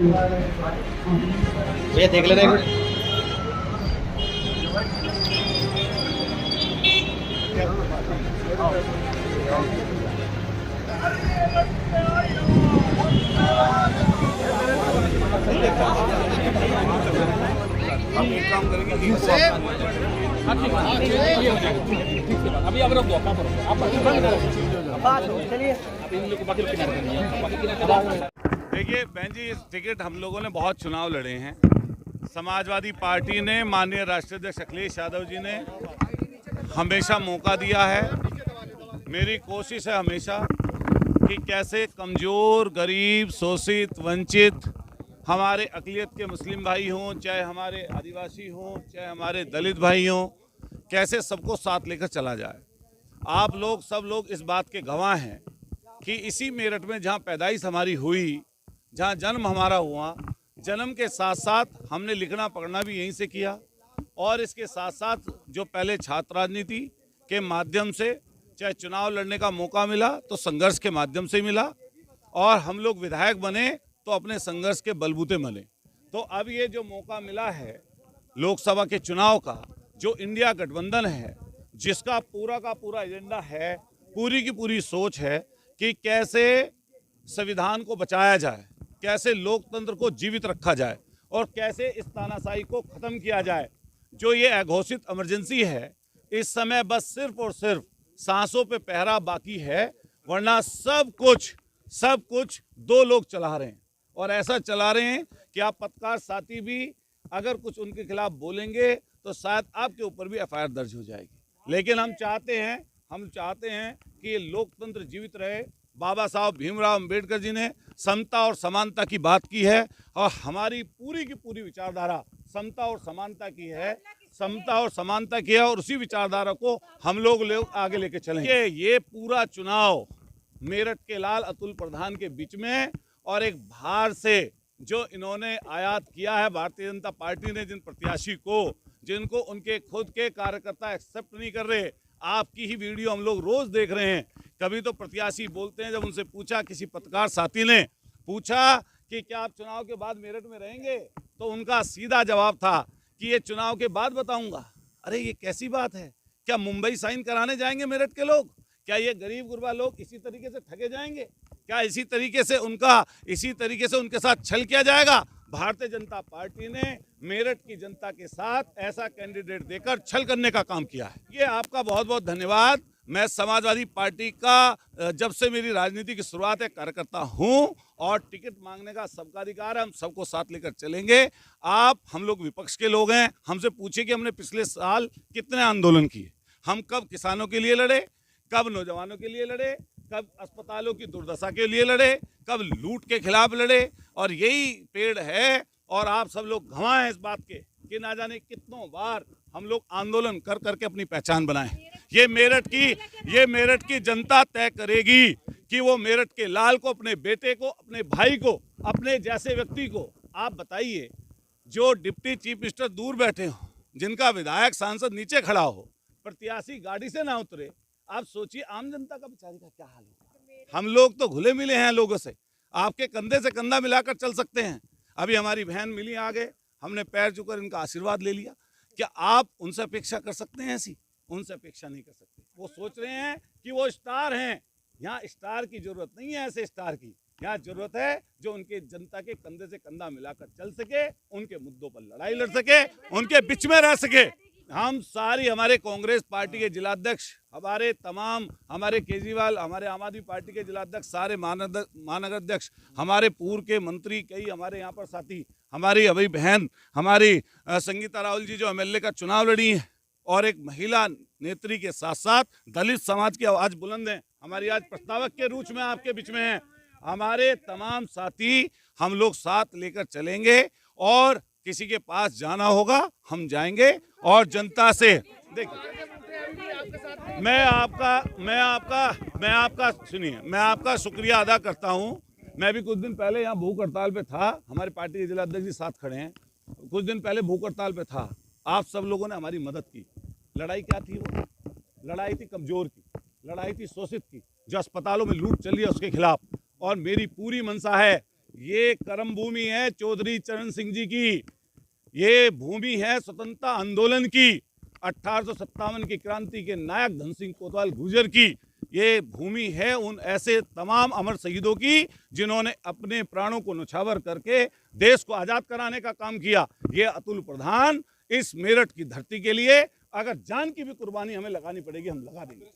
भैया देख लेना एक मिनट। अभी आप रख दो, देखिए बहन जी, इस टिकट हम लोगों ने बहुत चुनाव लड़े हैं। समाजवादी पार्टी ने माननीय राष्ट्रीय अध्यक्ष अखिलेश यादव जी ने हमेशा मौका दिया है। मेरी कोशिश है हमेशा कि कैसे कमज़ोर, गरीब, शोषित, वंचित हमारे अक़लियत के मुस्लिम भाई हों, चाहे हमारे आदिवासी हों, चाहे हमारे दलित भाई हों, कैसे सबको साथ लेकर चला जाए। आप लोग सब लोग इस बात के गवाह हैं कि इसी मेरठ में जहाँ पैदाइश हमारी हुई, जहाँ जन्म हमारा हुआ, जन्म के साथ साथ हमने लिखना पढ़ना भी यहीं से किया। और इसके साथ साथ जो पहले छात्र राजनीति के माध्यम से चाहे चुनाव लड़ने का मौका मिला तो संघर्ष के माध्यम से मिला, और हम लोग विधायक बने तो अपने संघर्ष के बलबूते बने। तो अब ये जो मौका मिला है लोकसभा के चुनाव का, जो इंडिया गठबंधन है, जिसका पूरा का पूरा एजेंडा है, पूरी की पूरी सोच है कि कैसे संविधान को बचाया जाए, कैसे लोकतंत्र को जीवित रखा जाए और कैसे इस तानाशाही को ख़त्म किया जाए। जो ये अघोषित इमरजेंसी है, इस समय बस सिर्फ और सिर्फ सांसों पे पहरा बाकी है, वरना सब कुछ दो लोग चला रहे हैं। और ऐसा चला रहे हैं कि आप पत्रकार साथी भी अगर कुछ उनके खिलाफ बोलेंगे तो शायद आपके ऊपर भी एफआईआर दर्ज हो जाएगी। लेकिन हम चाहते हैं कि ये लोकतंत्र जीवित रहे। बाबा साहब भीमराव अंबेडकर जी ने समता और समानता की बात की है, और हमारी पूरी की पूरी विचारधारा समता और समानता की है, और उसी विचारधारा को हम लोग आगे लेके चलेंगे। ये पूरा चुनाव मेरठ के लाल अतुल प्रधान के बीच में, और एक बाहर से जो इन्होंने आयात किया है भारतीय जनता पार्टी ने, जिन प्रत्याशी को, जिनको उनके खुद के कार्यकर्ता एक्सेप्ट नहीं कर रहे। आपकी ही वीडियो हम लोग रोज देख रहे हैं। कभी तो प्रत्याशी बोलते हैं, जब उनसे पूछा, किसी पत्रकार साथी ने पूछा कि क्या आप चुनाव के बाद मेरठ में रहेंगे, तो उनका सीधा जवाब था कि ये चुनाव के बाद बताऊंगा। अरे ये कैसी बात है? क्या मुंबई साइन कराने जाएंगे मेरठ के लोग? क्या ये गरीब गुरबा लोग इसी तरीके से ठगे जाएंगे? क्या इसी तरीके से उनके साथ छल किया जाएगा? भारतीय जनता पार्टी ने मेरठ की जनता के साथ ऐसा कैंडिडेट देकर छल करने का काम किया है। ये आपका बहुत बहुत धन्यवाद। मैं समाजवादी पार्टी का जब से मेरी राजनीति की शुरुआत है कार्यकर्ता हूं, और टिकट मांगने का सबका अधिकार है। हम सबको साथ लेकर चलेंगे। हम लोग विपक्ष के लोग हैं। हमसे पूछे कि हमने पिछले साल कितने आंदोलन किए, हम कब किसानों के लिए लड़े, कब नौजवानों के लिए लड़े, कब अस्पतालों की दुर्दशा के लिए लड़े, कब लूट के खिलाफ लड़े। और यही पेड़ है, और आप सब लोग गवाह हैं इस बात के कि ना जाने कितनों बार हम लोग आंदोलन कर करके अपनी पहचान बनाए। ये मेरठ की जनता तय करेगी कि वो मेरठ के लाल को, अपने बेटे को, अपने भाई को, अपने जैसे व्यक्ति को, आप बताइए, जो डिप्टी चीफ मिनिस्टर दूर बैठे हो, जिनका विधायक सांसद नीचे खड़ा हो, प्रत्याशी गाड़ी से ना उतरे, आप सोचिए आम जनता का बेचारी का क्या हाल होगा। हम लोग तो घुले मिले हैं लोगों से, आपके कंधे से कंधा मिलाकर चल सकते हैं। अभी हमारी बहन मिली आगे, हमने पैर छूकर इनका आशीर्वाद ले लिया। क्या आप उनसे अपेक्षा कर सकते हैं? ऐसी उनसे अपेक्षा नहीं कर सकते। वो सोच रहे हैं कि वो स्टार हैं। यहाँ स्टार की जरूरत नहीं है, ऐसे स्टार की यहाँ जरूरत है जो उनके जनता के कंधे से कंधा मिलाकर चल सके, उनके मुद्दों पर लड़ाई लड़ सके, उनके बीच में रह सके। हम सारी, हमारे कांग्रेस पार्टी के जिलाध्यक्ष, हमारे केजरीवाल, हमारे आम आदमी पार्टी के जिलाध्यक्ष, सारे महानगर अध्यक्ष, हमारे पूर्व के मंत्री, कई हमारे यहाँ पर साथी, हमारी अभी बहन हमारी संगीता राहुल जी जो एमएलए का चुनाव लड़ी है, और एक महिला नेत्री के साथ साथ दलित समाज की आवाज बुलंद है। हमारी आज प्रस्तावक के रूप में आपके बीच में है। हमारे तमाम साथी हम लोग साथ लेकर चलेंगे, और किसी के पास जाना होगा हम जाएंगे, और जनता से देखिए, मैं आपका शुक्रिया अदा करता हूं। मैं भी कुछ दिन पहले यहाँ भूख हड़ताल पे था, हमारे पार्टी के जिलाध्यक्ष जी साथ खड़े हैं। कुछ दिन पहले भूख हड़ताल पे था, आप सब लोगों ने हमारी मदद की। लड़ाई क्या थी? वो लड़ाई थी कमजोर की, लड़ाई थी शोषित की, जो अस्पतालों में लूट चली है उसके खिलाफ। और मेरी पूरी मंशा है ये कर्म भूमि है चौधरी चरण सिंह जी की, ये भूमि है स्वतंत्रता आंदोलन की, 1857 की क्रांति के नायक धन सिंह कोतवाल गुर्जर की। ये भूमि है उन ऐसे तमाम अमर शहीदों की जिन्होंने अपने प्राणों को न्यौछावर करके देश को आज़ाद कराने का काम किया। ये अतुल प्रधान इस मेरठ की धरती के लिए अगर जान की भी कुर्बानी हमें लगानी पड़ेगी, हम लगा देंगे।